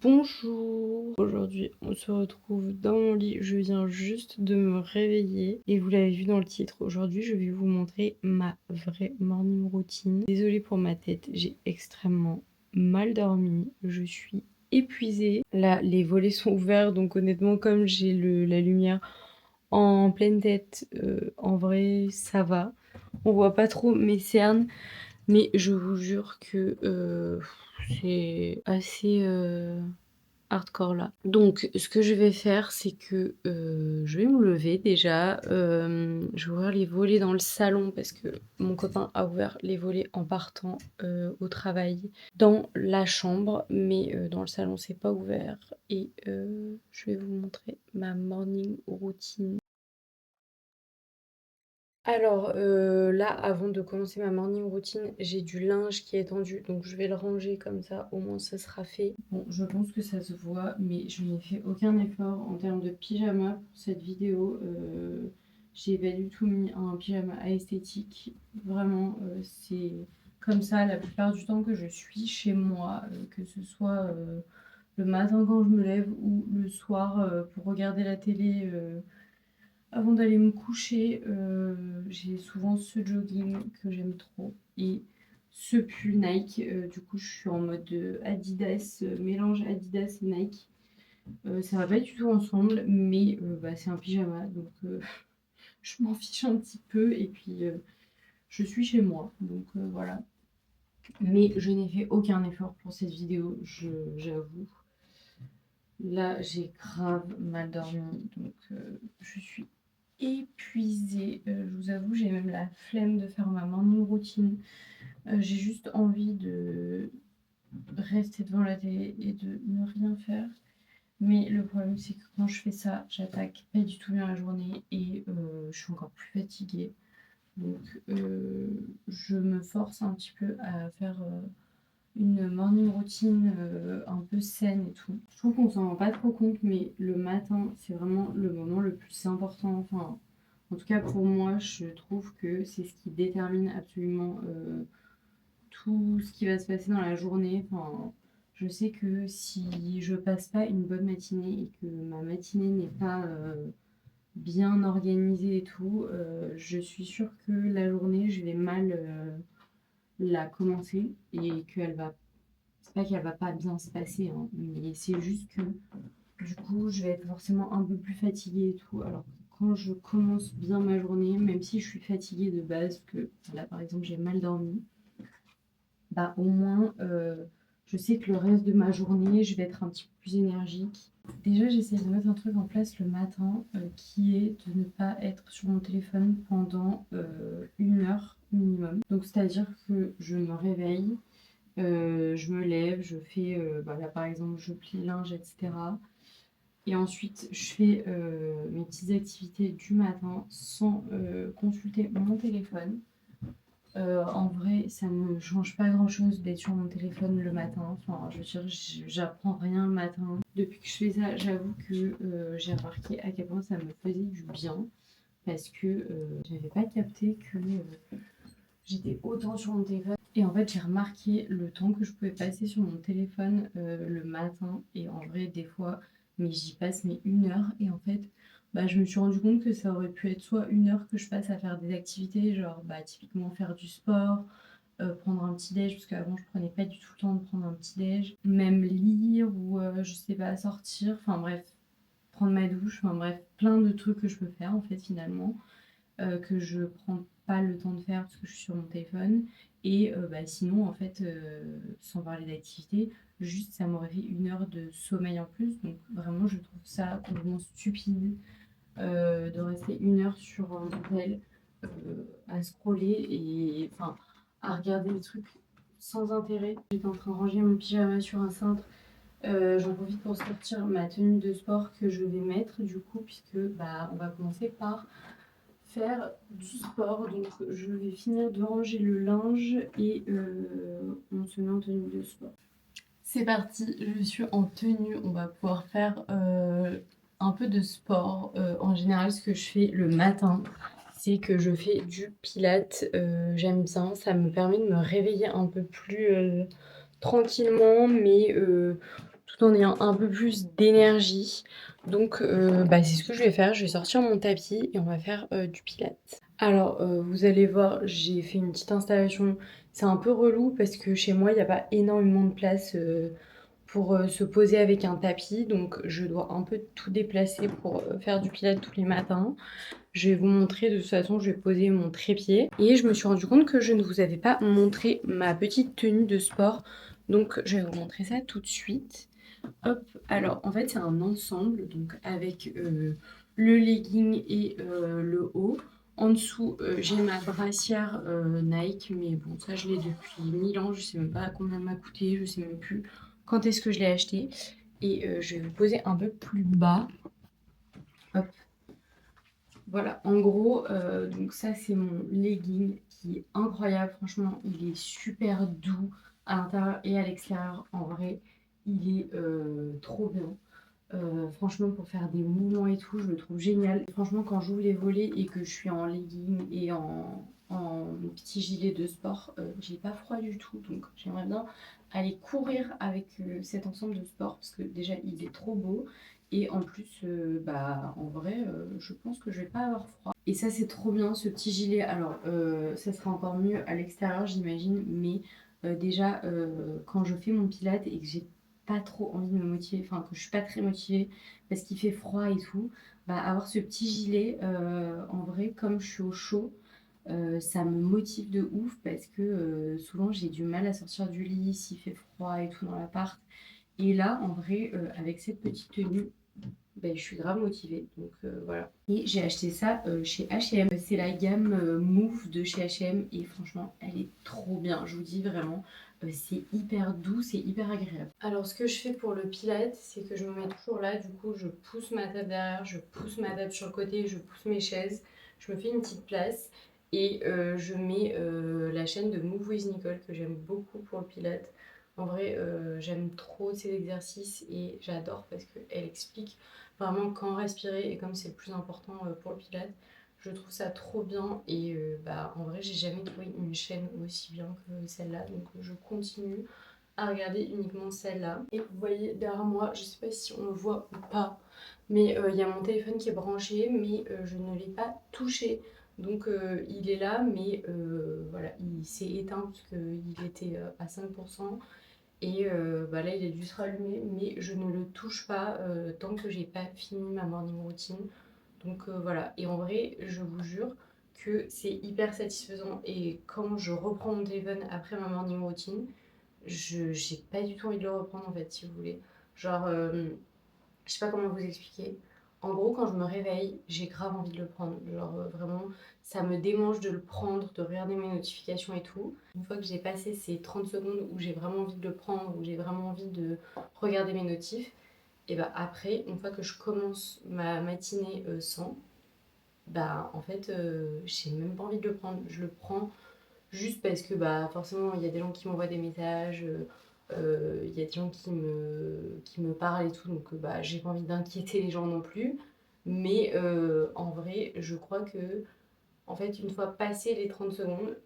Bonjour, aujourd'hui on se retrouve dans mon lit, je viens juste de me réveiller et vous l'avez vu dans le titre, aujourd'hui je vais vous montrer ma vraie morning routine. Désolée pour ma tête, j'ai extrêmement mal dormi, je suis épuisée. Là les volets sont ouverts donc honnêtement comme j'ai la lumière en pleine tête, en vrai ça va. On voit pas trop mes cernes mais je vous jure que c'est assez hardcore là. Donc ce que je vais faire, c'est que je vais me lever déjà. Je vais ouvrir les volets dans le salon parce que mon copain a ouvert les volets en partant au travail dans la chambre, mais dans le salon c'est pas ouvert. Et je vais vous montrer ma morning routine. Alors là, avant de commencer ma morning routine, j'ai du linge qui est tendu, donc je vais le ranger comme ça, au moins ça sera fait. Bon, je pense que ça se voit, mais je n'ai fait aucun effort en termes de pyjama pour cette vidéo. J'ai pas du tout mis un pyjama à esthétique. Vraiment, c'est comme ça la plupart du temps que je suis chez moi, que ce soit le matin quand je me lève ou le soir pour regarder la télé. Avant d'aller me coucher, j'ai souvent ce jogging que j'aime trop et ce pull Nike. Du coup, je suis en mode Adidas, mélange Adidas et Nike. Ça va pas du tout ensemble, mais bah, c'est un pyjama, donc je m'en fiche un petit peu. Et puis, je suis chez moi, donc voilà. Mais je n'ai fait aucun effort pour cette vidéo, j'avoue. Là, j'ai grave mal dormi, donc je suis épuisée. Je vous avoue, j'ai même la flemme de faire ma morning routine. J'ai juste envie de rester devant la télé et de ne rien faire. Mais le problème, c'est que quand je fais ça, j'attaque pas du tout bien la journée et je suis encore plus fatiguée. Donc, je me force un petit peu à faire une morning routine un peu saine et tout. Je trouve qu'on s'en rend pas trop compte, mais le matin, c'est vraiment le moment le plus important. Enfin, en tout cas pour moi, je trouve que c'est ce qui détermine absolument tout ce qui va se passer dans la journée. Enfin, je sais que si je passe pas une bonne matinée et que ma matinée n'est pas bien organisée et tout, je suis sûre que la journée, je vais mal la commencer et qu'elle va c'est pas qu'elle va pas bien se passer, hein, mais c'est juste que du coup, je vais être forcément un peu plus fatiguée et tout. Alors que quand je commence bien ma journée, même si je suis fatiguée de base, que là par exemple j'ai mal dormi, bah au moins je sais que le reste de ma journée, je vais être un petit peu plus énergique. Déjà, j'essaie de mettre un truc en place le matin qui est de ne pas être sur mon téléphone pendant 1 heure minimum. Donc, c'est-à-dire que je me réveille, je me lève, je fais, bah là par exemple, je plie le linge, etc. Et ensuite, je fais mes petites activités du matin sans consulter mon téléphone. En vrai, ça ne change pas grand-chose d'être sur mon téléphone le matin. Enfin, je veux dire, j'apprends rien le matin. Depuis que je fais ça, j'avoue que j'ai remarqué à quel point ça me faisait du bien. Parce que j'avais pas capté que j'étais autant sur mon téléphone. Et en fait, j'ai remarqué le temps que je pouvais passer sur mon téléphone le matin. Et en vrai, des fois, mais j'y passe mais 1 heure. Et en fait, bah, je me suis rendu compte que ça aurait pu être soit 1 heure que je passe à faire des activités, genre bah, typiquement faire du sport, prendre un petit déj, parce qu'avant, je prenais pas du tout le temps de prendre un petit déj. Même lire ou je sais pas, sortir. Enfin bref, prendre ma douche. Enfin bref, plein de trucs que je peux faire en fait finalement que je prends pas le temps de faire parce que je suis sur mon téléphone. Et bah, sinon, en fait, sans parler d'activité, juste ça m'aurait fait 1 heure de sommeil en plus. Donc vraiment, je trouve ça complètement stupide de rester 1 heure sur un tel à scroller et enfin à regarder des trucs sans intérêt. J'étais en train de ranger mon pyjama sur un cintre. J'en profite pour sortir ma tenue de sport que je vais mettre du coup puisque bah, on va commencer par faire du sport. Donc je vais finir de ranger le linge et on se met en tenue de sport. C'est parti, je suis en tenue, on va pouvoir faire un peu de sport. En général, ce que je fais le matin, c'est que je fais du pilates. J'aime bien, ça me permet de me réveiller un peu plus tranquillement, mais tout tout en ayant un peu plus d'énergie. Donc bah, c'est ce que je vais faire, je vais sortir mon tapis et on va faire du pilates. Alors vous allez voir, j'ai fait une petite installation, c'est un peu relou parce que chez moi il n'y a pas énormément de place pour se poser avec un tapis, donc je dois un peu tout déplacer pour faire du pilates tous les matins. Je vais vous montrer, de toute façon je vais poser mon trépied. Et je me suis rendu compte que je ne vous avais pas montré ma petite tenue de sport, donc je vais vous montrer ça tout de suite. Hop, alors en fait c'est un ensemble, donc avec le legging et le haut. En dessous, j'ai ma brassière Nike, mais bon, ça je l'ai depuis 1000 ans, je sais même pas combien elle m'a coûté, je sais même plus quand est-ce que je l'ai acheté. Et je vais vous poser un peu plus bas. Hop, voilà, en gros, donc ça c'est mon legging qui est incroyable, franchement, il est super doux à l'intérieur et à l'extérieur. En vrai, il est trop bien. Franchement, pour faire des mouvements et tout, je le trouve génial. Franchement, quand j'ouvre les volets et que je suis en legging et en petit gilet de sport, j'ai pas froid du tout. Donc, j'aimerais bien aller courir avec cet ensemble de sport parce que déjà, il est trop beau. Et en plus, bah, en vrai, je pense que je vais pas avoir froid. Et ça, c'est trop bien, ce petit gilet. Alors, ça sera encore mieux à l'extérieur, j'imagine. Mais déjà, quand je fais mon pilate et que j'ai pas trop envie de me motiver, enfin que je suis pas très motivée parce qu'il fait froid et tout, bah avoir ce petit gilet, en vrai, comme je suis au chaud, ça me motive de ouf parce que souvent j'ai du mal à sortir du lit s'il fait froid et tout dans l'appart. Et là, en vrai, avec cette petite tenue, ben, je suis grave motivée. Donc voilà. Et j'ai acheté ça chez H&M. C'est la gamme Move de chez H&M et franchement, elle est trop bien. Je vous dis vraiment, c'est hyper doux, c'est hyper agréable. Alors ce que je fais pour le pilate, c'est que je me mets toujours là. Du coup, je pousse ma table derrière, je pousse ma table sur le côté, je pousse mes chaises. Je me fais une petite place et je mets la chaîne de Move with Nicole que j'aime beaucoup pour le pilate. En vrai, j'aime trop ces exercices et j'adore parce qu'elle explique vraiment quand respirer et comme c'est le plus important pour le pilate. Je trouve ça trop bien et bah, en vrai j'ai jamais trouvé une chaîne aussi bien que celle-là, donc je continue à regarder uniquement celle-là. Et vous voyez derrière moi, je sais pas si on le voit ou pas, mais il y a mon téléphone qui est branché, mais je ne l'ai pas touché. Donc il est là, mais voilà, il s'est éteint parce qu'il était à 5%. Et bah là, il a dû se rallumer, mais je ne le touche pas tant que j'ai pas fini ma morning routine. Donc voilà. Et en vrai, je vous jure que c'est hyper satisfaisant. Et quand je reprends mon téléphone après ma morning routine, je j'ai pas du tout envie de le reprendre en fait, si vous voulez. Genre, je sais pas comment vous expliquer. En gros, quand je me réveille, j'ai grave envie de le prendre. Genre, vraiment, ça me démange de le prendre, de regarder mes notifications et tout. Une fois que j'ai passé ces 30 secondes où j'ai vraiment envie de le prendre, où j'ai vraiment envie de regarder mes notifs, et bah après, une fois que je commence ma matinée sans, bah en fait, j'ai même pas envie de le prendre. Je le prends juste parce que bah forcément, il y a des gens qui m'envoient des messages. Il y a des gens qui me parlent et tout, donc bah, j'ai pas envie d'inquiéter les gens non plus. Mais en vrai, je crois que, en fait, une fois passé les 30 secondes,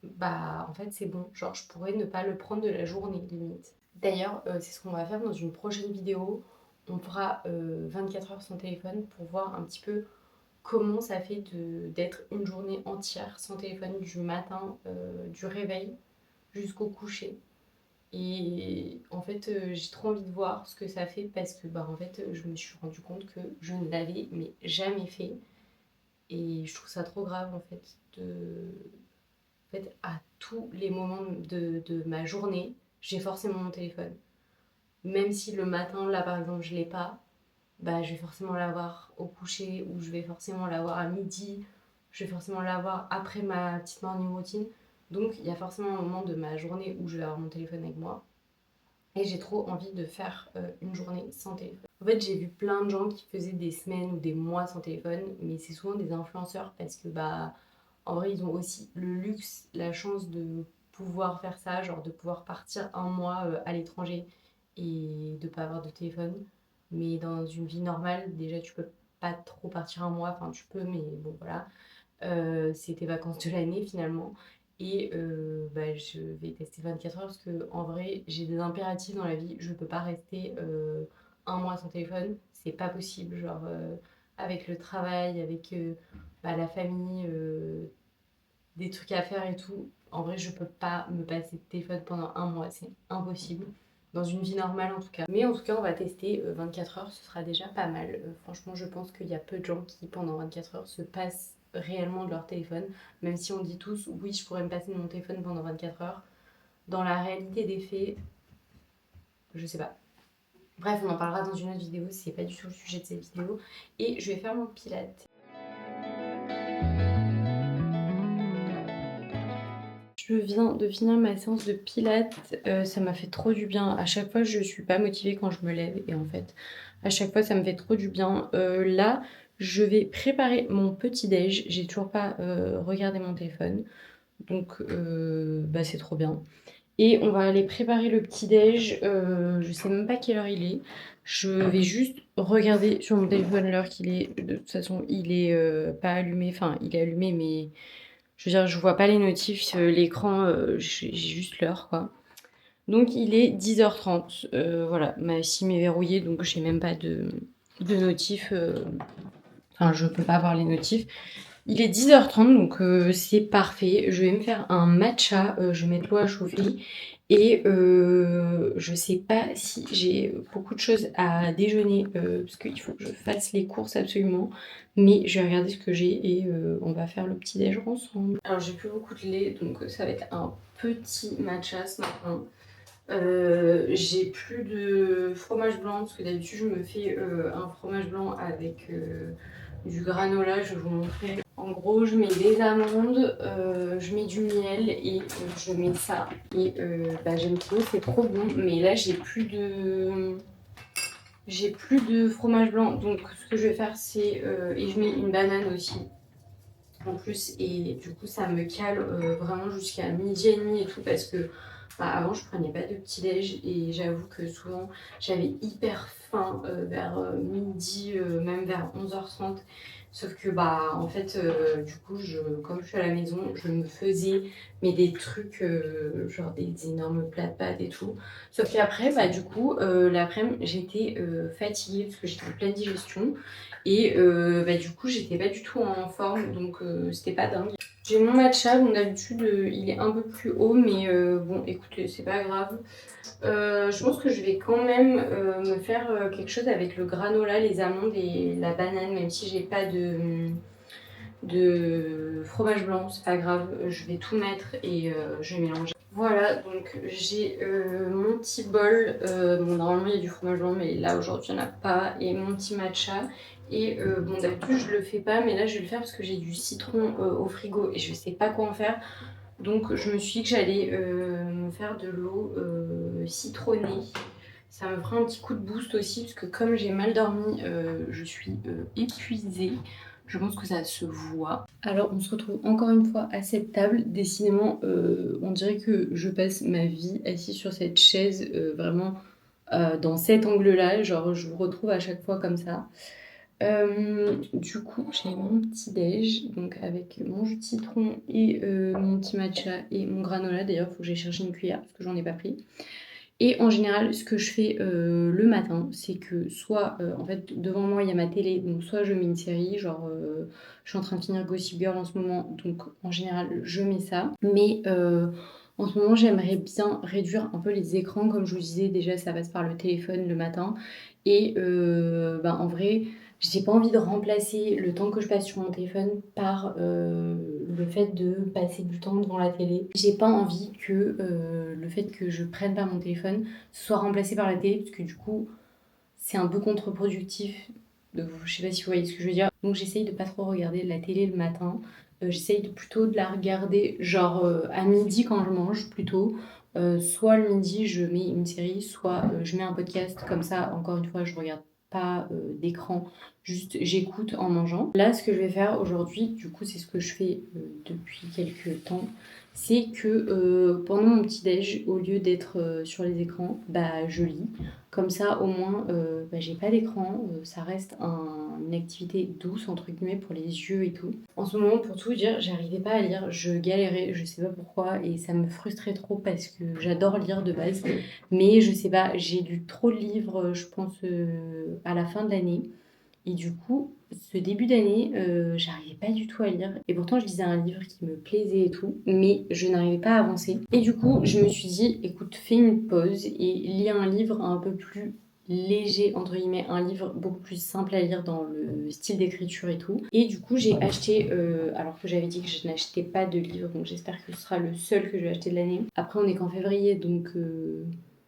bah en fait c'est bon. Genre, je pourrais ne pas le prendre de la journée, limite. D'ailleurs, c'est ce qu'on va faire dans une prochaine vidéo. On fera 24 heures sans téléphone pour voir un petit peu comment ça fait d'être une journée entière sans téléphone, du matin, du réveil jusqu'au coucher. Et en fait, j'ai trop envie de voir ce que ça fait parce que bah, en fait, je me suis rendu compte que je ne l'avais mais jamais fait. Et je trouve ça trop grave en fait, en fait à tous les moments de ma journée, j'ai forcément mon téléphone. Même si le matin, là par exemple, je l'ai pas, bah, je vais forcément l'avoir au coucher ou je vais forcément l'avoir à midi, je vais forcément l'avoir après ma petite morning routine. Donc il y a forcément un moment de ma journée où je vais avoir mon téléphone avec moi. Et j'ai trop envie de faire une journée sans téléphone. En fait, j'ai vu plein de gens qui faisaient des semaines ou des mois sans téléphone, mais c'est souvent des influenceurs parce que, bah, en vrai, ils ont aussi le luxe, la chance de pouvoir faire ça, genre de pouvoir partir un mois à l'étranger et de pas avoir de téléphone. Mais dans une vie normale, déjà, tu peux pas trop partir un mois, enfin, tu peux, mais bon, voilà. C'est tes vacances de l'année finalement. Et je vais tester 24 heures parce que en vrai, j'ai des impératifs dans la vie. Je peux pas rester un mois sans téléphone. C'est pas possible. Genre, avec le travail, avec la famille, des trucs à faire et tout. En vrai, je peux pas me passer de téléphone pendant un mois. C'est impossible. Dans une vie normale en tout cas. Mais en tout cas, on va tester 24 heures. Ce sera déjà pas mal. Franchement, je pense qu'il y a peu de gens qui, pendant 24 heures, se passent réellement de leur téléphone. Même si on dit tous, oui, je pourrais me passer de mon téléphone pendant 24 heures. Dans la réalité des faits, je sais pas. Bref, on en parlera dans une autre vidéo. C'est pas du tout le sujet de cette vidéo. Et je vais faire mon pilate. Je viens de finir ma séance de pilates, ça m'a fait trop du bien. À chaque fois, je suis pas motivée quand je me lève et en fait, à chaque fois, ça me fait trop du bien. Là, je vais préparer mon petit déj. J'ai toujours pas regardé mon téléphone, donc c'est trop bien. Et on va aller préparer le petit déj. Je sais même pas quelle heure il est. Je vais juste regarder sur mon téléphone l'heure qu'il est. De toute façon, il est pas allumé. Enfin, il est allumé, mais je veux dire, je vois pas les notifs, l'écran, j'ai juste l'heure, quoi. Donc il est 10h30. Voilà, ma SIM est verrouillée, donc j'ai même pas de notifs. Enfin, je peux pas voir les notifs. Il est 10h30, donc c'est parfait. Je vais me faire un matcha. Je vais mettre l'eau à chauffer. Et je sais pas si j'ai beaucoup de choses à déjeuner, parce qu'il faut que je fasse les courses absolument. Mais je vais regarder ce que j'ai et on va faire le petit déj ensemble. Alors j'ai plus beaucoup de lait, donc ça va être un petit matcha ce matin. J'ai plus de fromage blanc, parce que d'habitude je me fais un fromage blanc avec du granola, je vais vous montrer. En gros, je mets des amandes, je mets du miel et je mets ça. Et j'aime trop, c'est trop bon. Mais là, j'ai plus de fromage blanc. Donc, ce que je vais faire, c'est... et je mets une banane aussi, en plus. Et du coup, ça me cale vraiment jusqu'à midi et demi et tout. Parce que avant, je prenais pas de petit-déj. Et j'avoue que souvent, j'avais hyper faim vers midi, même vers 11h30. Sauf que en fait, du coup, comme je suis à la maison, je me faisais des trucs, genre des énormes plats de pâtes et tout. Sauf qu'après, du coup, l'après-midi, j'étais fatiguée parce que j'étais en pleine digestion. Et du coup, j'étais pas du tout en forme, donc c'était pas dingue. J'ai mon matcha, donc d'habitude, il est un peu plus haut, mais bon, écoutez, c'est pas grave. Je pense que je vais quand même me faire quelque chose avec le granola, les amandes et la banane, même si j'ai pas de fromage blanc, c'est pas grave, je vais tout mettre et je vais mélanger. Voilà, donc j'ai mon petit bol, normalement il y a du fromage blanc, mais là aujourd'hui il n'y en a pas, et mon petit matcha. Et d'habitude je le fais pas, mais là je vais le faire parce que j'ai du citron au frigo et je sais pas quoi en faire. Donc je me suis dit que j'allais me faire de l'eau citronnée. Ça me fera un petit coup de boost aussi, parce que comme j'ai mal dormi, je suis épuisée. Je pense que ça se voit. Alors on se retrouve encore une fois à cette table. Décidément, on dirait que je passe ma vie assise sur cette chaise, vraiment dans cet angle-là. Genre je vous retrouve à chaque fois comme ça. Du coup, j'ai mon petit déj, donc avec mon jus de citron et mon petit matcha et mon granola. D'ailleurs, il faut que j'aille chercher une cuillère parce que j'en ai pas pris. Et en général, ce que je fais le matin, c'est que soit, en fait, devant moi, il y a ma télé, donc soit je mets une série, genre, je suis en train de finir Gossip Girl en ce moment, donc en général, je mets ça. Mais en ce moment, j'aimerais bien réduire un peu les écrans, comme je vous disais, déjà, ça passe par le téléphone le matin. Et en vrai, j'ai pas envie de remplacer le temps que je passe sur mon téléphone par le fait de passer du temps devant la télé. J'ai pas envie que le fait que je prenne pas mon téléphone soit remplacé par la télé, parce que du coup, c'est un peu contre-productif. Je sais pas si vous voyez ce que je veux dire. Donc j'essaye de pas trop regarder la télé le matin. J'essaye plutôt de la regarder genre à midi quand je mange plutôt. Soit le midi je mets une série, soit je mets un podcast. Comme ça, encore une fois, je regarde pas d'écran, juste j'écoute en mangeant. Là, ce que je vais faire aujourd'hui, du coup, c'est ce que je fais depuis quelques temps, c'est que pendant mon petit déj, au lieu d'être sur les écrans, je lis. Comme ça, au moins, j'ai pas d'écran, ça reste une activité douce entre guillemets pour les yeux et tout. En ce moment, pour tout dire, j'arrivais pas à lire, je galérais, je sais pas pourquoi, et ça me frustrait trop parce que j'adore lire de base, mais je sais pas, j'ai lu trop de livres, je pense, à la fin de l'année. Et du coup, ce début d'année, j'arrivais pas du tout à lire. Et pourtant, je lisais un livre qui me plaisait et tout, mais je n'arrivais pas à avancer. Et du coup, je me suis dit, écoute, fais une pause et lis un livre un peu plus léger, entre guillemets, un livre beaucoup plus simple à lire dans le style d'écriture et tout. Et du coup, j'ai acheté, alors que j'avais dit que je n'achetais pas de livre, donc j'espère que ce sera le seul que je vais acheter de l'année. Après, on est qu'en février, donc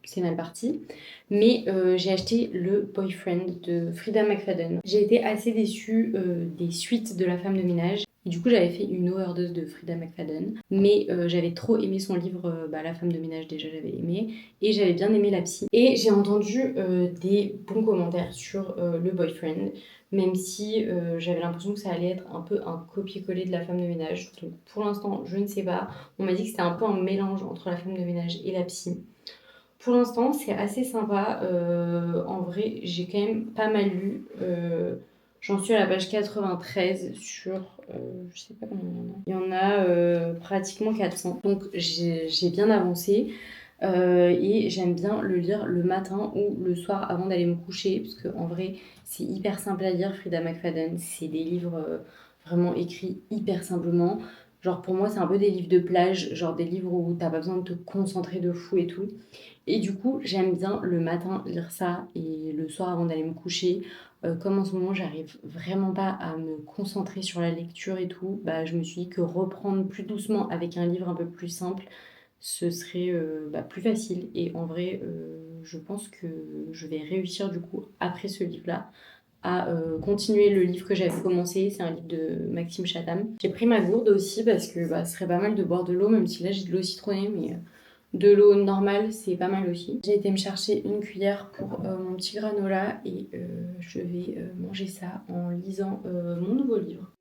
c'est mal parti. Mais j'ai acheté Le Boyfriend de Frida McFadden. J'ai été assez déçue des suites de La femme de ménage. Et du coup, j'avais fait une overdose de Frida McFadden. Mais j'avais trop aimé son livre, La femme de ménage, déjà j'avais aimé. Et j'avais bien aimé La psy. Et j'ai entendu des bons commentaires sur Le Boyfriend. Même si j'avais l'impression que ça allait être un peu un copier-coller de La femme de ménage. Donc pour l'instant, je ne sais pas. On m'a dit que c'était un peu un mélange entre La femme de ménage et La psy. Pour l'instant, c'est assez sympa. En vrai, j'ai quand même pas mal lu. J'en suis à la page 93 sur... je sais pas combien il y en a. Il y en a pratiquement 400. Donc j'ai bien avancé. Et j'aime bien le lire le matin ou le soir avant d'aller me coucher. Parce qu'en vrai, c'est hyper simple à lire, Frida McFadden. C'est des livres vraiment écrits hyper simplement. Genre pour moi, c'est un peu des livres de plage. Genre des livres où t'as pas besoin de te concentrer de fou et tout. Et du coup, j'aime bien le matin lire ça et le soir avant d'aller me coucher. Comme en ce moment, j'arrive vraiment pas à me concentrer sur la lecture et tout, bah, je me suis dit que reprendre plus doucement avec un livre un peu plus simple, ce serait plus facile. Et en vrai, je pense que je vais réussir du coup, après ce livre-là, à continuer le livre que j'avais commencé. C'est un livre de Maxime Chatham. J'ai pris ma gourde aussi parce que ce serait pas mal de boire de l'eau, même si là j'ai de l'eau citronnée, mais de l'eau normale, c'est pas mal aussi. J'ai été me chercher une cuillère pour mon petit granola et je vais manger ça en lisant mon nouveau livre.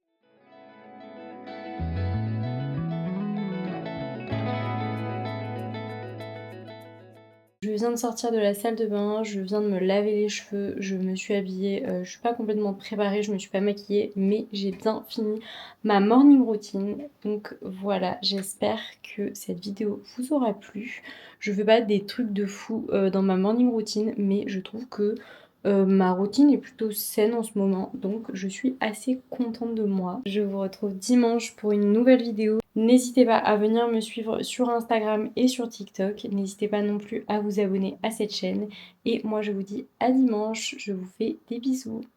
Je viens de sortir de la salle de bain, je viens de me laver les cheveux, je me suis habillée, je suis pas complètement préparée, je me suis pas maquillée, mais j'ai bien fini ma morning routine. Donc voilà, j'espère que cette vidéo vous aura plu. Je fais pas des trucs de fou dans ma morning routine, mais je trouve que ma routine est plutôt saine en ce moment, donc je suis assez contente de moi. Je vous retrouve dimanche pour une nouvelle vidéo. N'hésitez pas à venir me suivre sur Instagram et sur TikTok. N'hésitez pas non plus à vous abonner à cette chaîne. Et moi je vous dis à dimanche, je vous fais des bisous.